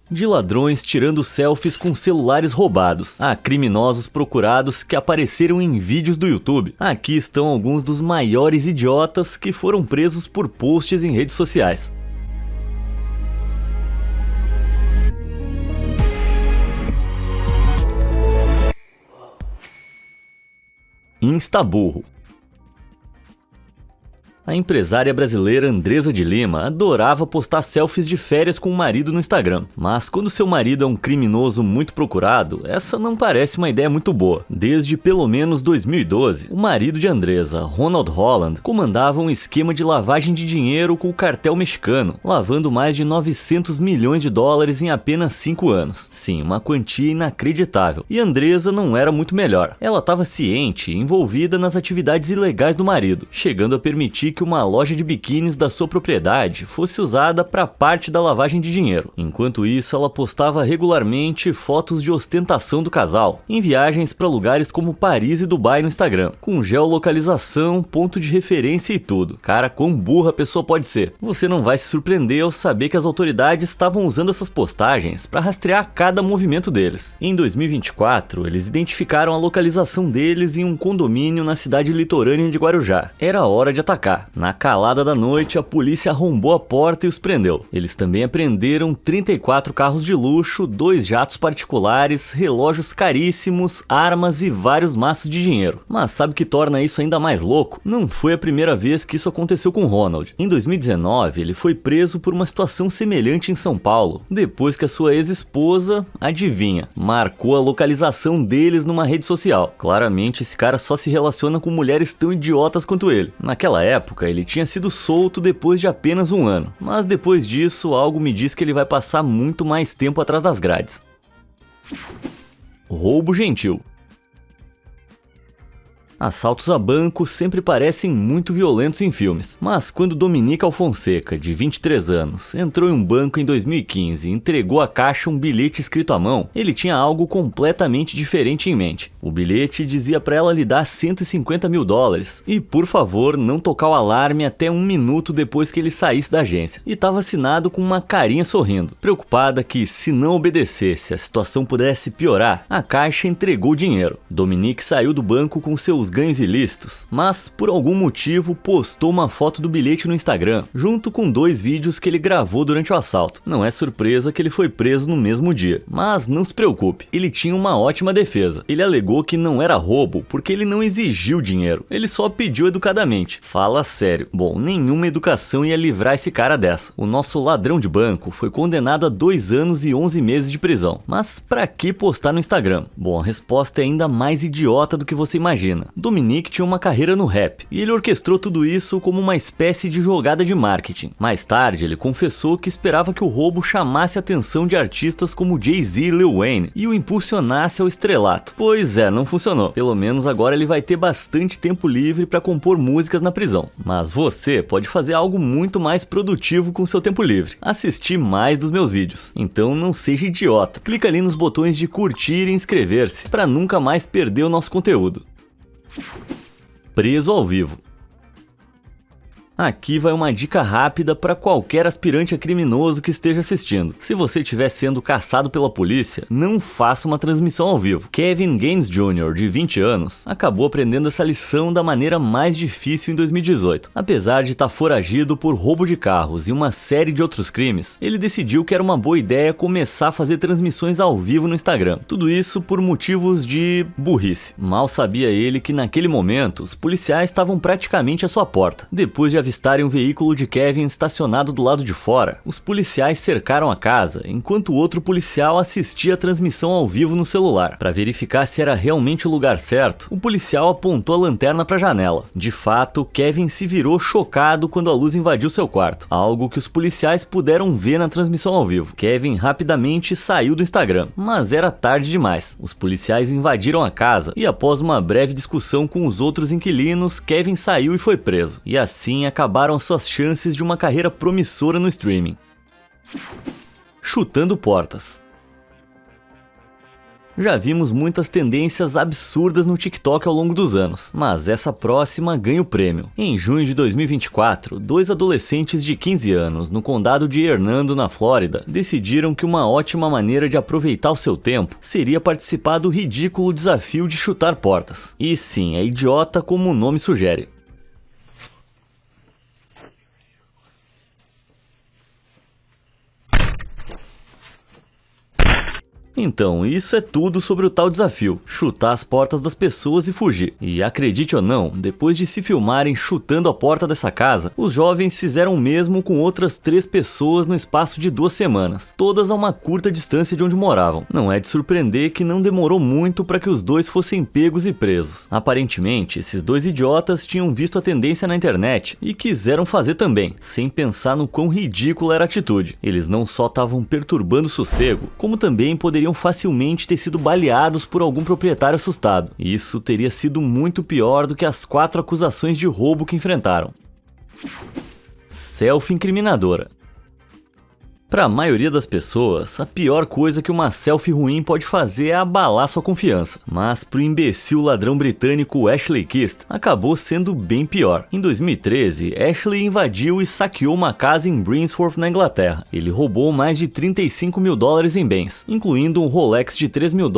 De ladrões tirando selfies com celulares roubados, a criminosos procurados que apareceram em vídeos do YouTube. Aqui estão alguns dos maiores idiotas que foram presos por posts em redes sociais. Instaburro. A empresária brasileira Andresa de Lima adorava postar selfies de férias com o marido no Instagram. Mas quando seu marido é um criminoso muito procurado, essa não parece uma ideia muito boa. Desde pelo menos 2012, o marido de Andresa, Ronald Holland, comandava um esquema de lavagem de dinheiro com o cartel mexicano, lavando mais de 900 milhões de dólares em apenas 5 anos. Sim, uma quantia inacreditável. E Andresa não era muito melhor. Ela estava ciente e envolvida nas atividades ilegais do marido, chegando a permitir que uma loja de biquínis da sua propriedade fosse usada para parte da lavagem de dinheiro. Enquanto isso, ela postava regularmente fotos de ostentação do casal, em viagens para lugares como Paris e Dubai no Instagram, com geolocalização, ponto de referência e tudo. Cara, quão burra a pessoa pode ser. Você não vai se surpreender ao saber que as autoridades estavam usando essas postagens para rastrear cada movimento deles. Em 2024, eles identificaram a localização deles em um condomínio na cidade litorânea de Guarujá. Era hora de atacar. Na calada da noite, a polícia arrombou a porta e os prendeu. Eles também apreenderam 34 carros de luxo, 2 jatos particulares, relógios caríssimos, armas e vários maços de dinheiro. Mas sabe o que torna isso ainda mais louco? Não foi a primeira vez que isso aconteceu com Ronald. Em 2019, ele foi preso por uma situação semelhante em São Paulo, depois que a sua ex-esposa, adivinha, marcou a localização deles numa rede social. Claramente, esse cara só se relaciona com mulheres tão idiotas quanto ele. Naquela época, ele tinha sido solto depois de apenas 1 ano, mas depois disso, algo me diz que ele vai passar muito mais tempo atrás das grades. Roubo gentil. Assaltos a bancos sempre parecem muito violentos em filmes, mas quando Dominique Alfonseca, de 23 anos, entrou em um banco em 2015 e entregou à caixa um bilhete escrito à mão, ele tinha algo completamente diferente em mente. O bilhete dizia para ela lhe dar 150 mil dólares e, por favor, não tocar o alarme até 1 minuto depois que ele saísse da agência, e estava assinado com uma carinha sorrindo. Preocupada que, se não obedecesse, a situação pudesse piorar, a caixa entregou o dinheiro. Dominique saiu do banco com seus ganhos ilícitos, mas por algum motivo postou uma foto do bilhete no Instagram, junto com 2 vídeos que ele gravou durante o assalto. Não é surpresa que ele foi preso no mesmo dia, mas não se preocupe, ele tinha uma ótima defesa. Ele alegou que não era roubo porque ele não exigiu dinheiro, ele só pediu educadamente. Fala sério. Bom, nenhuma educação ia livrar esse cara dessa. O nosso ladrão de banco foi condenado a 2 anos e 11 meses de prisão. Mas pra que postar no Instagram? Bom, a resposta é ainda mais idiota do que você imagina. Dominique tinha uma carreira no rap, e ele orquestrou tudo isso como uma espécie de jogada de marketing. Mais tarde, ele confessou que esperava que o roubo chamasse a atenção de artistas como Jay-Z e Lil Wayne e o impulsionasse ao estrelato. Pois é, não funcionou. Pelo menos agora ele vai ter bastante tempo livre para compor músicas na prisão. Mas você pode fazer algo muito mais produtivo com seu tempo livre: assistir mais dos meus vídeos. Então não seja idiota. Clica ali nos botões de curtir e inscrever-se para nunca mais perder o nosso conteúdo. Preso ao vivo. Aqui vai uma dica rápida para qualquer aspirante a criminoso que esteja assistindo. Se você estiver sendo caçado pela polícia, não faça uma transmissão ao vivo. Kevin Gaines Jr., de 20 anos, acabou aprendendo essa lição da maneira mais difícil em 2018. Apesar de estar foragido por roubo de carros e uma série de outros crimes, ele decidiu que era uma boa ideia começar a fazer transmissões ao vivo no Instagram. Tudo isso por motivos de burrice. Mal sabia ele que naquele momento os policiais estavam praticamente à sua porta. Depois de avistarem um veículo de Kevin estacionado do lado de fora, os policiais cercaram a casa, enquanto outro policial assistia a transmissão ao vivo no celular. Para verificar se era realmente o lugar certo, o policial apontou a lanterna para a janela. De fato, Kevin se virou chocado quando a luz invadiu seu quarto, algo que os policiais puderam ver na transmissão ao vivo. Kevin rapidamente saiu do Instagram, mas era tarde demais. Os policiais invadiram a casa e, após uma breve discussão com os outros inquilinos, Kevin saiu e foi preso. E assim acabaram suas chances de uma carreira promissora no streaming. Chutando portas. Já vimos muitas tendências absurdas no TikTok ao longo dos anos, mas essa próxima ganha o prêmio. Em junho de 2024, 2 adolescentes de 15 anos, no condado de Hernando, na Flórida, decidiram que uma ótima maneira de aproveitar o seu tempo seria participar do ridículo desafio de chutar portas. E sim, é idiota como o nome sugere. Então, isso é tudo sobre o tal desafio, chutar as portas das pessoas e fugir. E acredite ou não, depois de se filmarem chutando a porta dessa casa, os jovens fizeram o mesmo com outras 3 pessoas no espaço de 2 semanas, todas a uma curta distância de onde moravam. Não é de surpreender que não demorou muito para que os dois fossem pegos e presos. Aparentemente, esses 2 idiotas tinham visto a tendência na internet e quiseram fazer também, sem pensar no quão ridícula era a atitude. Eles não só estavam perturbando o sossego, como também poderiam facilmente ter sido baleados por algum proprietário assustado. Isso teria sido muito pior do que as 4 acusações de roubo que enfrentaram. Selfie incriminadora. Para a maioria das pessoas, a pior coisa que uma selfie ruim pode fazer é abalar sua confiança. Mas pro imbecil ladrão britânico Ashley Kist, acabou sendo bem pior. Em 2013, Ashley invadiu e saqueou uma casa em Brinsworth, na Inglaterra. Ele roubou mais de $35 mil em bens, incluindo um Rolex de $3 mil,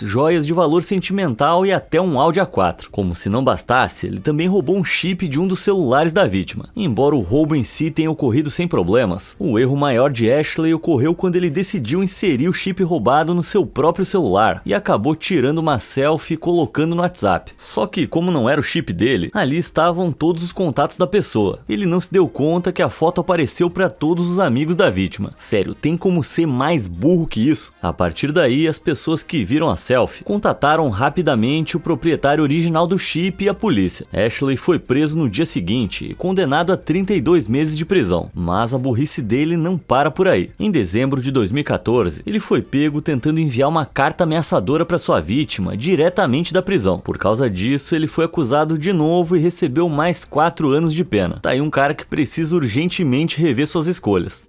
joias de valor sentimental e até um Audi A4. Como se não bastasse, ele também roubou um chip de um dos celulares da vítima. Embora o roubo em si tenha ocorrido sem problemas, o erro maior de Ashley ocorreu quando ele decidiu inserir o chip roubado no seu próprio celular e acabou tirando uma selfie e colocando no WhatsApp. Só que, como não era o chip dele, ali estavam todos os contatos da pessoa. Ele não se deu conta que a foto apareceu para todos os amigos da vítima. Sério, tem como ser mais burro que isso? A partir daí, as pessoas que viram a selfie contataram rapidamente o proprietário original do chip e a polícia. Ashley foi preso no dia seguinte e condenado a 32 meses de prisão. Mas a burrice dele não para por aí. Em dezembro de 2014, ele foi pego tentando enviar uma carta ameaçadora para sua vítima diretamente da prisão. Por causa disso, ele foi acusado de novo e recebeu mais 4 anos de pena. Tá aí um cara que precisa urgentemente rever suas escolhas.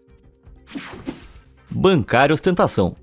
Bancar ostentação.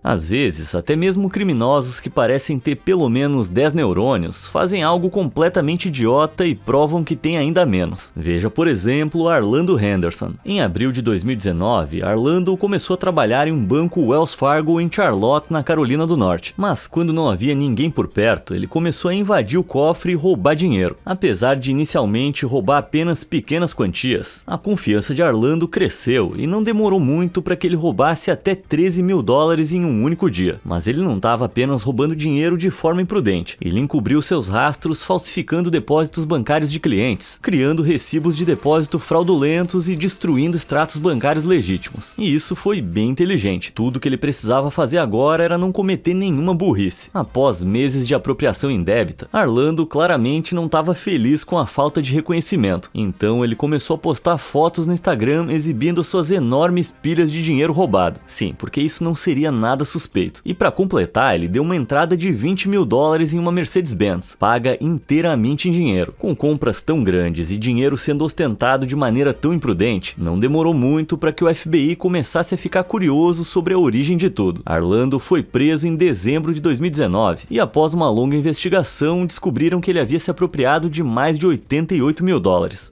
Às vezes, até mesmo criminosos que parecem ter pelo menos 10 neurônios fazem algo completamente idiota e provam que tem ainda menos. Veja, por exemplo, Arlando Henderson. Em abril de 2019, Arlando começou a trabalhar em um banco Wells Fargo em Charlotte, na Carolina do Norte. Mas quando não havia ninguém por perto, ele começou a invadir o cofre e roubar dinheiro. Apesar de inicialmente roubar apenas pequenas quantias, a confiança de Arlando cresceu e não demorou muito para que ele roubasse até $13 mil em um único dia. Mas ele não estava apenas roubando dinheiro de forma imprudente. Ele encobriu seus rastros falsificando depósitos bancários de clientes, criando recibos de depósito fraudulentos e destruindo extratos bancários legítimos. E isso foi bem inteligente. Tudo que ele precisava fazer agora era não cometer nenhuma burrice. Após meses de apropriação indébita, Arlando claramente não estava feliz com a falta de reconhecimento. Então ele começou a postar fotos no Instagram exibindo suas enormes pilhas de dinheiro roubado. Sim, porque isso não seria nada suspeito. E para completar, ele deu uma entrada de $20 mil em uma Mercedes-Benz, paga inteiramente em dinheiro. Com compras tão grandes e dinheiro sendo ostentado de maneira tão imprudente, não demorou muito para que o FBI começasse a ficar curioso sobre a origem de tudo. Arlando foi preso em dezembro de 2019 e após uma longa investigação descobriram que ele havia se apropriado de mais de $88 mil.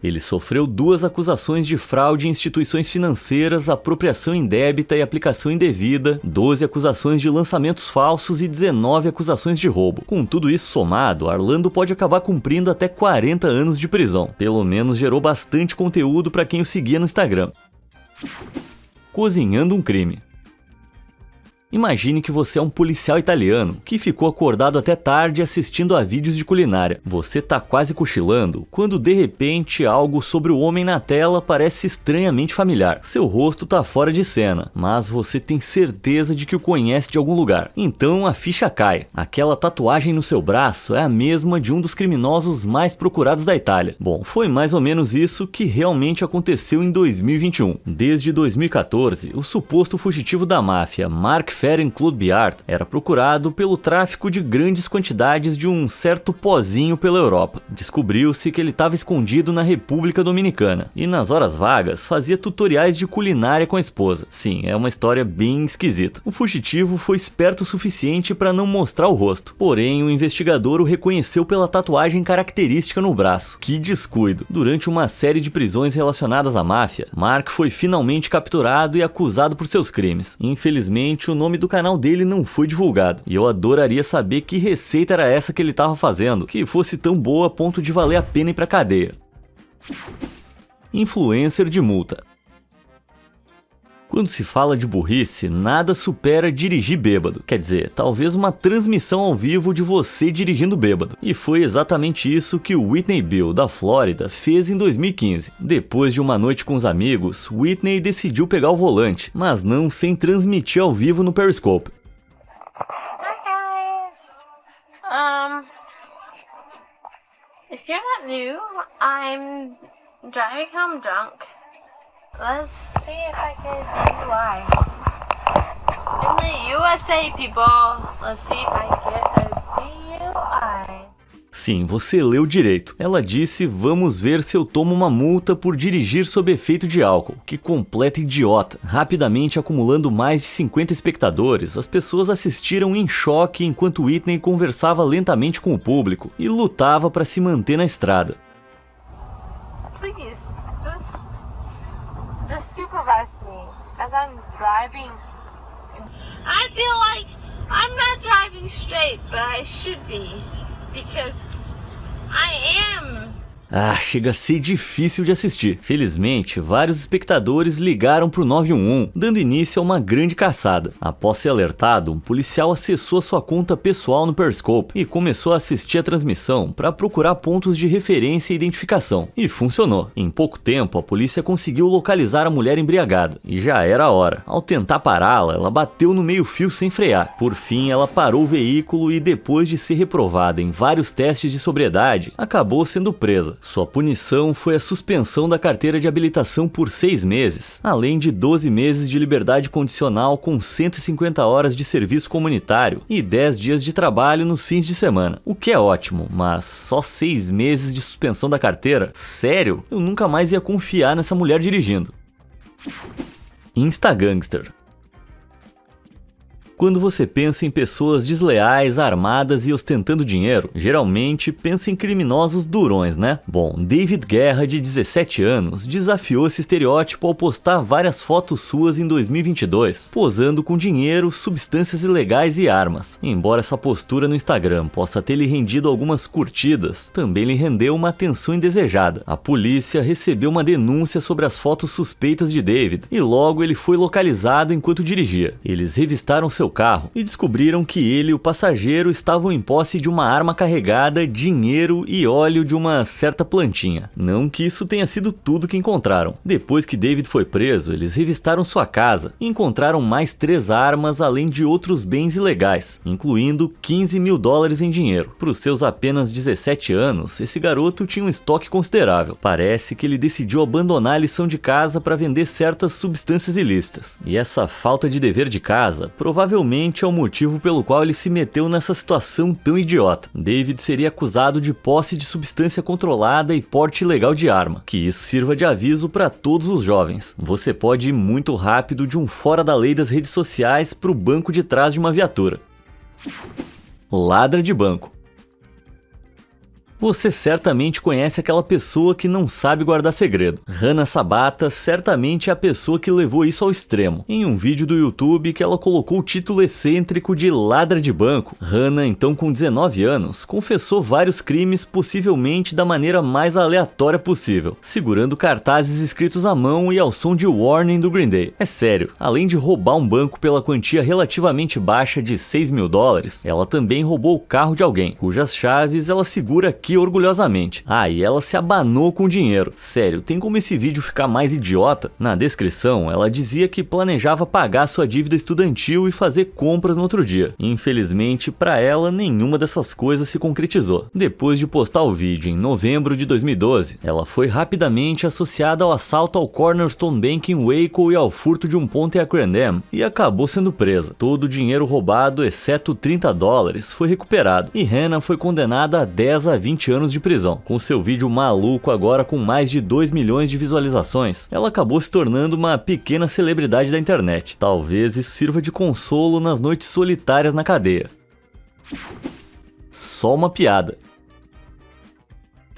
Ele sofreu 2 acusações de fraude em instituições financeiras, apropriação indébita e aplicação indevida, 12 acusações de lançamentos falsos e 19 acusações de roubo. Com tudo isso somado, Arlando pode acabar cumprindo até 40 anos de prisão. Pelo menos gerou bastante conteúdo para quem o seguia no Instagram. Cozinhando um crime. Imagine que você é um policial italiano que ficou acordado até tarde assistindo a vídeos de culinária. Você tá quase cochilando quando de repente algo sobre o homem na tela parece estranhamente familiar. Seu rosto tá fora de cena, mas você tem certeza de que o conhece de algum lugar. Então a ficha cai. Aquela tatuagem no seu braço é a mesma de um dos criminosos mais procurados da Itália. Bom, foi mais ou menos isso que realmente aconteceu em 2021. Desde 2014, o suposto fugitivo da máfia, Mark Ferenc Clodbiart era procurado pelo tráfico de grandes quantidades de um certo pozinho pela Europa. Descobriu-se que ele estava escondido na República Dominicana e nas horas vagas fazia tutoriais de culinária com a esposa. Sim, é uma história bem esquisita. O fugitivo foi esperto o suficiente para não mostrar o rosto, porém o investigador o reconheceu pela tatuagem característica no braço. Que descuido! Durante uma série de prisões relacionadas à máfia, Mark foi finalmente capturado e acusado por seus crimes. Infelizmente, o nome do canal dele não foi divulgado, e eu adoraria saber que receita era essa que ele estava fazendo, que fosse tão boa a ponto de valer a pena ir pra cadeia. Influencer de multa. Quando se fala de burrice, nada supera dirigir bêbado. Quer dizer, talvez uma transmissão ao vivo de você dirigindo bêbado. E foi exatamente isso que o Whitney Bill, da Flórida, fez em 2015. Depois de uma noite com os amigos, Whitney decidiu pegar o volante, mas não sem transmitir ao vivo no Periscope. Hi guys! If you're not new, I'm driving home drunk. Let's see if I get a DUI. In the USA, people, let's see if I get a DUI. Sim, você leu direito. Ela disse, vamos ver se eu tomo uma multa por dirigir sob efeito de álcool. Que completa idiota. Rapidamente acumulando mais de 50 espectadores, as pessoas assistiram em choque enquanto Whitney conversava lentamente com o público e lutava para se manter na estrada. Please, just supervise me as I'm driving. I feel like I'm not driving straight, but I should be, because I am. Chega a ser difícil de assistir. Felizmente, vários espectadores ligaram pro 911, dando início a uma grande caçada. Após ser alertado, um policial acessou a sua conta pessoal no Periscope e começou a assistir a transmissão para procurar pontos de referência e identificação. E funcionou. Em pouco tempo, a polícia conseguiu localizar a mulher embriagada. E já era a hora. Ao tentar pará-la, ela bateu no meio-fio sem frear. Por fim, ela parou o veículo e, depois de ser reprovada em vários testes de sobriedade, acabou sendo presa. Sua punição foi a suspensão da carteira de habilitação por 6 meses, além de 12 meses de liberdade condicional com 150 horas de serviço comunitário e 10 dias de trabalho nos fins de semana. O que é ótimo, mas só 6 meses de suspensão da carteira? Sério? Eu nunca mais ia confiar nessa mulher dirigindo. Instagangster. Quando você pensa em pessoas desleais, armadas e ostentando dinheiro, geralmente pensa em criminosos durões, né? Bom, David Guerra, de 17 anos, desafiou esse estereótipo ao postar várias fotos suas em 2022, posando com dinheiro, substâncias ilegais e armas. Embora essa postura no Instagram possa ter lhe rendido algumas curtidas, também lhe rendeu uma atenção indesejada. A polícia recebeu uma denúncia sobre as fotos suspeitas de David, e logo ele foi localizado enquanto dirigia. Eles revistaram seu carro e descobriram que ele e o passageiro estavam em posse de uma arma carregada, dinheiro e óleo de uma certa plantinha. Não que isso tenha sido tudo que encontraram. Depois que David foi preso, eles revistaram sua casa e encontraram mais 3 armas, além de outros bens ilegais, incluindo $15 mil em dinheiro. Para os seus apenas 17 anos, esse garoto tinha um estoque considerável. Parece que ele decidiu abandonar a lição de casa para vender certas substâncias ilícitas. E essa falta de dever de casa provavelmente é o motivo pelo qual ele se meteu nessa situação tão idiota. David seria acusado de posse de substância controlada e porte ilegal de arma. Que isso sirva de aviso para todos os jovens. Você pode ir muito rápido de um fora da lei das redes sociais para o banco de trás de uma viatura. Ladra de banco. Você certamente conhece aquela pessoa que não sabe guardar segredo. Hannah Sabata certamente é a pessoa que levou isso ao extremo. Em um vídeo do YouTube que ela colocou o título excêntrico de Ladra de Banco, Hannah, então com 19 anos, confessou vários crimes possivelmente da maneira mais aleatória possível, segurando cartazes escritos à mão e ao som de Warning do Green Day. É sério, além de roubar um banco pela quantia relativamente baixa de $6 mil, ela também roubou o carro de alguém, cujas chaves ela segura aqui aqui orgulhosamente. Ah, e ela se abanou com dinheiro. Sério, tem como esse vídeo ficar mais idiota? Na descrição, ela dizia que planejava pagar sua dívida estudantil e fazer compras no outro dia. Infelizmente, para ela, nenhuma dessas coisas se concretizou. Depois de postar o vídeo em novembro de 2012, ela foi rapidamente associada ao assalto ao Cornerstone Bank em Waco e ao furto de um ponto em Acrendam, e acabou sendo presa. Todo o dinheiro roubado, exceto $30, foi recuperado, e Hannah foi condenada a 10 a 20 anos de prisão. Com seu vídeo maluco agora com mais de 2 milhões de visualizações, ela acabou se tornando uma pequena celebridade da internet. Talvez isso sirva de consolo nas noites solitárias na cadeia. Só uma piada.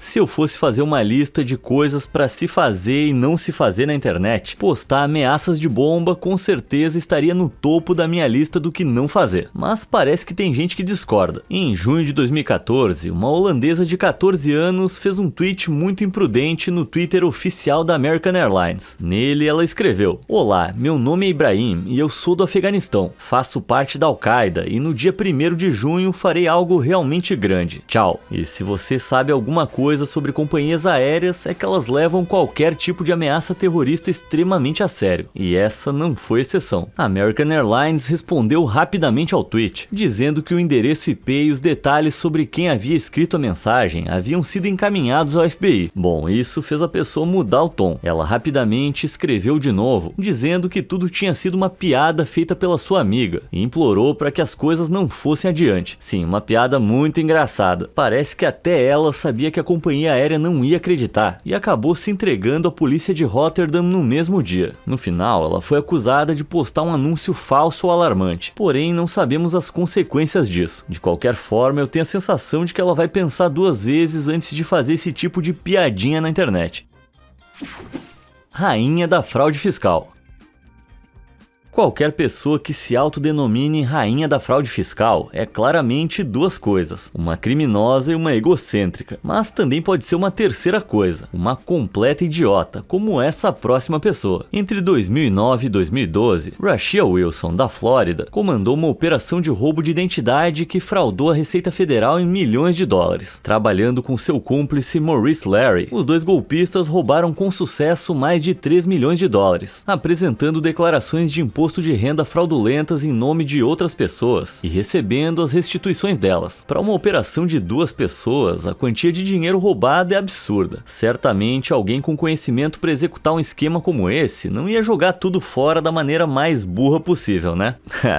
Se eu fosse fazer uma lista de coisas para se fazer e não se fazer na internet, postar ameaças de bomba com certeza estaria no topo da minha lista do que não fazer. Mas parece que tem gente que discorda. Em junho de 2014, uma holandesa de 14 anos fez um tweet muito imprudente no Twitter oficial da American Airlines. Nele ela escreveu: "Olá, meu nome é Ibrahim e eu sou do Afeganistão. Faço parte da Al-Qaeda e no dia 1º de junho farei algo realmente grande. Tchau." E se você sabe alguma coisa sobre companhias aéreas, é que elas levam qualquer tipo de ameaça terrorista extremamente a sério. E essa não foi exceção. A American Airlines respondeu rapidamente ao tweet, dizendo que o endereço IP e os detalhes sobre quem havia escrito a mensagem haviam sido encaminhados ao FBI. Bom, isso fez a pessoa mudar o tom. Ela rapidamente escreveu de novo, dizendo que tudo tinha sido uma piada feita pela sua amiga, e implorou para que as coisas não fossem adiante. Sim, uma piada muito engraçada. Parece que até ela sabia que a companhia aérea não ia acreditar e acabou se entregando à polícia de Rotterdam no mesmo dia. No final, ela foi acusada de postar um anúncio falso ou alarmante, porém não sabemos as consequências disso. De qualquer forma, eu tenho a sensação de que ela vai pensar 2 vezes antes de fazer esse tipo de piadinha na internet. Rainha da fraude fiscal. Qualquer pessoa que se autodenomine rainha da fraude fiscal é claramente 2 coisas, uma criminosa e uma egocêntrica, mas também pode ser uma terceira coisa, uma completa idiota, como essa próxima pessoa. Entre 2009 e 2012, Rashia Wilson, da Flórida, comandou uma operação de roubo de identidade que fraudou a Receita Federal em milhões de dólares. Trabalhando com seu cúmplice Maurice Larry, os 2 golpistas roubaram com sucesso mais de 3 milhões de dólares, apresentando declarações de imposto de renda fraudulentas em nome de outras pessoas e recebendo as restituições delas. Para uma operação de 2 pessoas, a quantia de dinheiro roubado é absurda. Certamente alguém com conhecimento para executar um esquema como esse não ia jogar tudo fora da maneira mais burra possível, né?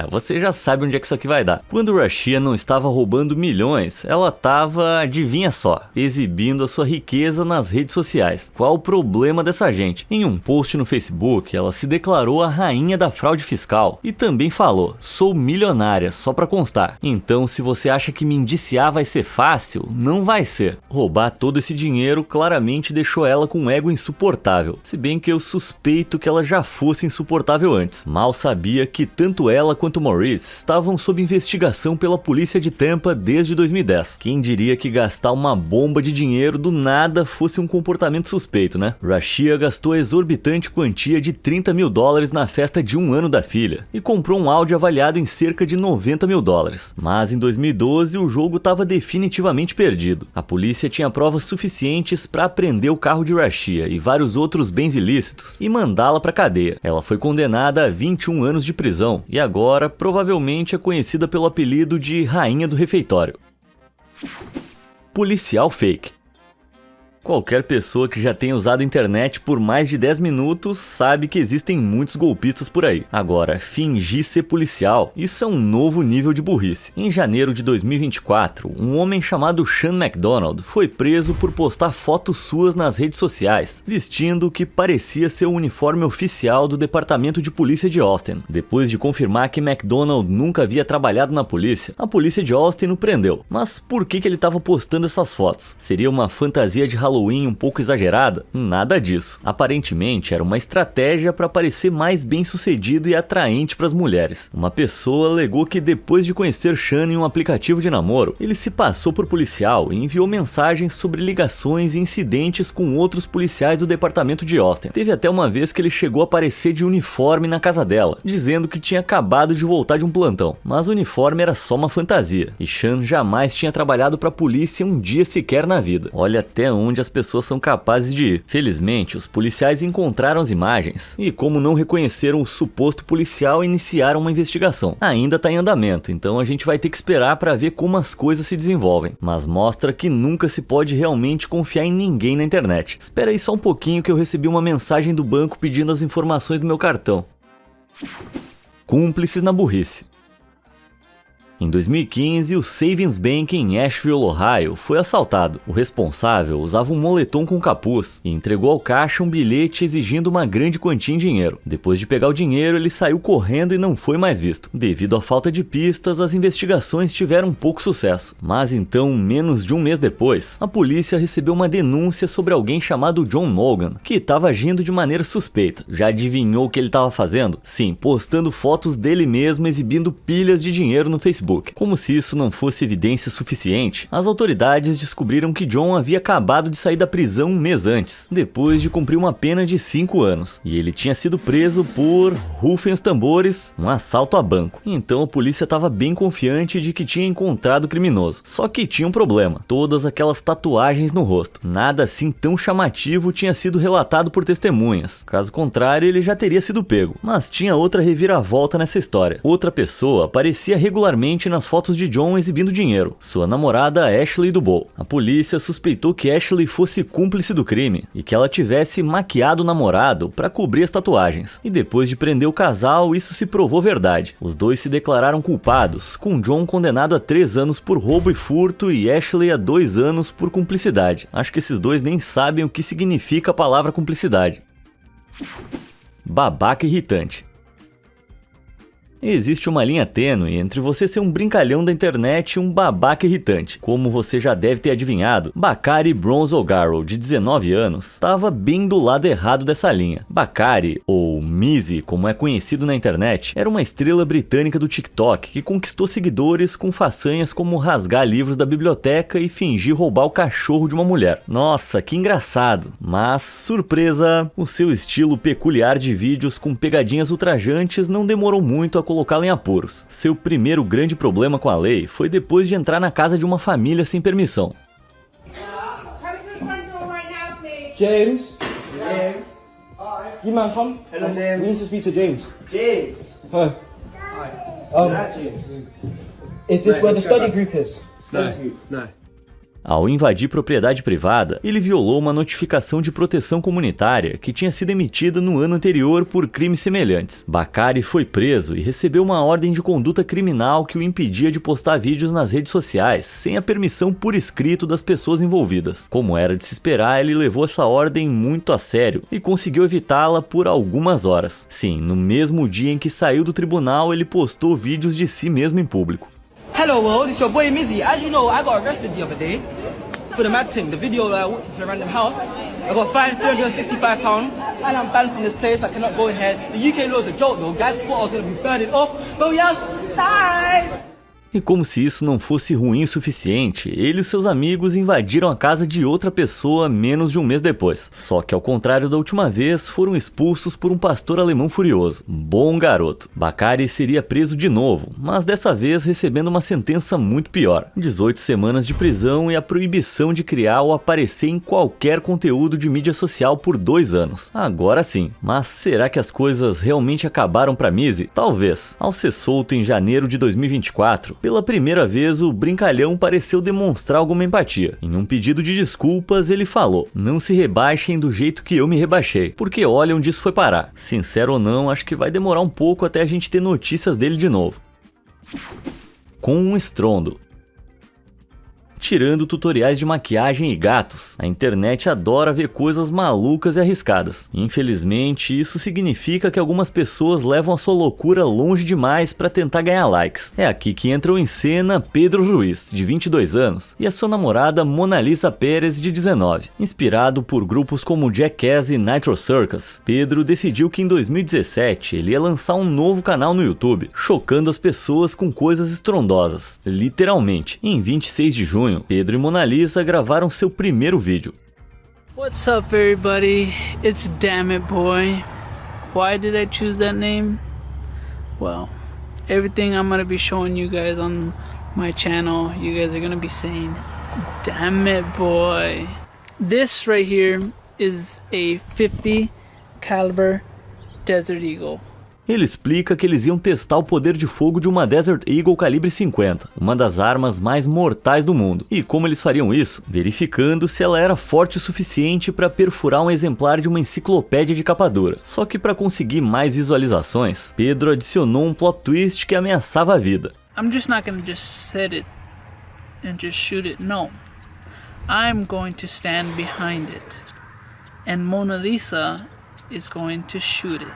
Você já sabe onde é que isso aqui vai dar. Quando Rashia não estava roubando milhões, ela estava, adivinha só, exibindo a sua riqueza nas redes sociais. Qual o problema dessa gente? Em um post no Facebook, ela se declarou a rainha da fraude fiscal e também falou: "Sou milionária, só pra constar." Então, se você acha que me indiciar vai ser fácil, não vai ser. Roubar todo esse dinheiro claramente deixou ela com um ego insuportável, se bem que eu suspeito que ela já fosse insuportável antes. Mal sabia que tanto ela quanto Maurice estavam sob investigação pela polícia de Tampa desde 2010. Quem diria que gastar uma bomba de dinheiro do nada fosse um comportamento suspeito, né? Rashia gastou a exorbitante quantia de $30 mil na festa de 1 ano da filha e comprou um Audi avaliado em cerca de $90 mil. Mas em 2012 o jogo estava definitivamente perdido. A polícia tinha provas suficientes para apreender o carro de Rashia e vários outros bens ilícitos e mandá-la para cadeia. Ela foi condenada a 21 anos de prisão e agora provavelmente é conhecida pelo apelido de Rainha do Refeitório. Policial fake. Qualquer pessoa que já tenha usado a internet por mais de 10 minutos sabe que existem muitos golpistas por aí. Agora, fingir ser policial, isso é um novo nível de burrice. Em janeiro de 2024, um homem chamado Sean McDonald foi preso por postar fotos suas nas redes sociais, vestindo o que parecia ser o uniforme oficial do Departamento de Polícia de Austin. Depois de confirmar que McDonald nunca havia trabalhado na polícia, a polícia de Austin o prendeu. Mas por que ele estava postando essas fotos? Seria uma fantasia de Halloween Halloween um pouco exagerada? Nada disso. Aparentemente era uma estratégia para parecer mais bem-sucedido e atraente para as mulheres. Uma pessoa alegou que depois de conhecer Sean em um aplicativo de namoro, ele se passou por policial e enviou mensagens sobre ligações e incidentes com outros policiais do departamento de Austin. Teve até uma vez que ele chegou a aparecer de uniforme na casa dela, dizendo que tinha acabado de voltar de um plantão. Mas o uniforme era só uma fantasia, e Sean jamais tinha trabalhado para a polícia um dia sequer na vida. Olha até onde as pessoas são capazes de ir. Felizmente, os policiais encontraram as imagens, e como não reconheceram o suposto policial, iniciaram uma investigação. Ainda está em andamento, então a gente vai ter que esperar para ver como as coisas se desenvolvem. Mas mostra que nunca se pode realmente confiar em ninguém na internet. Espera aí só um pouquinho que eu recebi uma mensagem do banco pedindo as informações do meu cartão. Cúmplices na burrice. Em 2015, o Savings Bank em Asheville, Ohio, foi assaltado. O responsável usava um moletom com capuz e entregou ao caixa um bilhete exigindo uma grande quantia em dinheiro. Depois de pegar o dinheiro, ele saiu correndo e não foi mais visto. Devido à falta de pistas, as investigações tiveram pouco sucesso. Mas então, menos de um mês depois, a polícia recebeu uma denúncia sobre alguém chamado John Morgan, que estava agindo de maneira suspeita. Já adivinhou o que ele estava fazendo? Sim, postando fotos dele mesmo exibindo pilhas de dinheiro no Facebook. Como se isso não fosse evidência suficiente, as autoridades descobriram que John havia acabado de sair da prisão um mês antes, depois de cumprir uma pena de 5 anos, e ele tinha sido preso por, rufem os tambores, um assalto a banco. Então a polícia estava bem confiante de que tinha encontrado o criminoso. Só que tinha um problema: todas aquelas tatuagens no rosto. Nada assim tão chamativo tinha sido relatado por testemunhas. Caso contrário, ele já teria sido pego. Mas tinha outra reviravolta nessa história. Outra pessoa aparecia regularmente nas fotos de John exibindo dinheiro: sua namorada Ashley Dubow. A polícia suspeitou que Ashley fosse cúmplice do crime e que ela tivesse maquiado o namorado para cobrir as tatuagens. E depois de prender o casal, isso se provou verdade. Os dois se declararam culpados, com John condenado a 3 anos por roubo e furto e Ashley a 2 anos por cumplicidade. Acho que esses dois nem sabem o que significa a palavra cumplicidade. Babaca irritante. Existe uma linha tênue entre você ser um brincalhão da internet e um babaca irritante. Como você já deve ter adivinhado, Bakari Bronze O'Garrow, de 19 anos, estava bem do lado errado dessa linha. Bakari, ou Mizzy, como é conhecido na internet, era uma estrela britânica do TikTok que conquistou seguidores com façanhas como rasgar livros da biblioteca e fingir roubar o cachorro de uma mulher. Nossa, que engraçado! Mas, surpresa, o seu estilo peculiar de vídeos com pegadinhas ultrajantes não demorou muito a colocá-lo em apuros. Seu primeiro grande problema com a lei foi depois de entrar na casa de uma família sem permissão. James? James? You man, come. Hello, James. We need to speak to James. James. Hi. James. Is this where the study group is? No. Ao invadir propriedade privada, ele violou uma notificação de proteção comunitária que tinha sido emitida no ano anterior por crimes semelhantes. Bakari foi preso e recebeu uma ordem de conduta criminal que o impedia de postar vídeos nas redes sociais sem a permissão por escrito das pessoas envolvidas. Como era de se esperar, ele levou essa ordem muito a sério e conseguiu evitá-la por algumas horas. Sim, no mesmo dia em que saiu do tribunal, ele postou vídeos de si mesmo em público. Hello world, it's your boy Mizzy. As you know, I got arrested the other day for the mad thing. The video where I walked into a random house. I got fined £365 and I'm banned from this place. I cannot go in here. The UK law is a joke though. Guys thought I was going to be burning off. But yes, bye! E como se isso não fosse ruim o suficiente, ele e os seus amigos invadiram a casa de outra pessoa menos de um mês depois. Só que ao contrário da última vez, foram expulsos por um pastor alemão furioso. Bom garoto. Bakari seria preso de novo, mas dessa vez recebendo uma sentença muito pior. 18 semanas de prisão e a proibição de criar ou aparecer em qualquer conteúdo de mídia social por 2 anos. Agora sim. Mas será que as coisas realmente acabaram para Mizzy? Talvez. Ao ser solto em janeiro de 2024, pela primeira vez, o brincalhão pareceu demonstrar alguma empatia. Em um pedido de desculpas, ele falou: "Não se rebaixem do jeito que eu me rebaixei, porque olha onde isso foi parar." Sincero ou não, acho que vai demorar um pouco até a gente ter notícias dele de novo. Com um estrondo. tirando tutoriais de maquiagem e gatos. A internet adora ver coisas malucas e arriscadas. Infelizmente, isso significa que algumas pessoas levam a sua loucura longe demais para tentar ganhar likes. É aqui que entram em cena Pedro Ruiz, de 22 anos, e a sua namorada Mona Lisa Pérez, de 19. Inspirado por grupos como Jackass e Nitro Circus, Pedro decidiu que em 2017 ele ia lançar um novo canal no YouTube, chocando as pessoas com coisas estrondosas. Literalmente, em 26 de junho, Pedro e Mona Lisa gravaram seu primeiro vídeo. What's up everybody, it's Dammit Boy. Why did I choose that name? Well, everything I'm gonna be showing you guys on my channel, you guys are gonna be saying, Dammit Boy. This right here is a .50 caliber Desert Eagle. Ele explica que eles iam testar o poder de fogo de uma Desert Eagle calibre 50, uma das armas mais mortais do mundo. E como eles fariam isso? Verificando se ela era forte o suficiente para perfurar um exemplar de uma enciclopédia de capa dura. Só que para conseguir mais visualizações, Pedro adicionou um plot twist que ameaçava a vida. I'm just not gonna just set it and just shoot it, no. I'm going to stand behind it. And Mona Lisa is going to shoot it.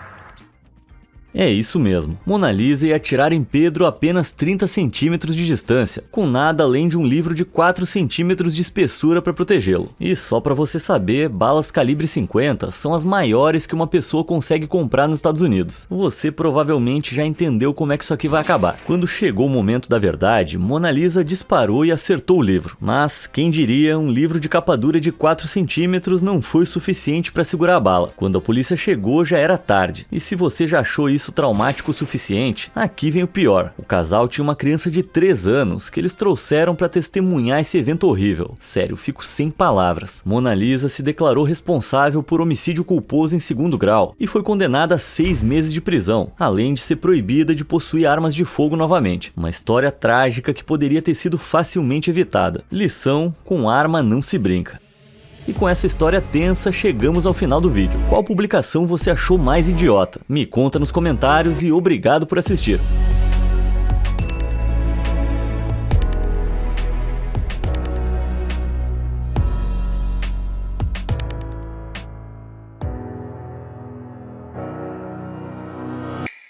É isso mesmo, Mona Lisa ia atirar em Pedro a apenas 30 centímetros de distância, com nada além de um livro de 4 centímetros de espessura para protegê-lo. E só para você saber, balas calibre 50 são as maiores que uma pessoa consegue comprar nos Estados Unidos. Você provavelmente já entendeu como é que isso aqui vai acabar. Quando chegou o momento da verdade, Mona Lisa disparou e acertou o livro. Mas, quem diria, um livro de capa dura de 4 centímetros não foi o suficiente para segurar a bala. Quando a polícia chegou, já era tarde. E se você já achou isso traumático o suficiente, aqui vem o pior. O casal tinha uma criança de 3 anos que eles trouxeram para testemunhar esse evento horrível. Sério, fico sem palavras. Mona Lisa se declarou responsável por homicídio culposo em 2º grau e foi condenada a 6 meses de prisão, além de ser proibida de possuir armas de fogo novamente. Uma história trágica que poderia ter sido facilmente evitada. Lição: com arma não se brinca. E com essa história tensa, chegamos ao final do vídeo. Qual publicação você achou mais idiota? Me conta nos comentários e obrigado por assistir.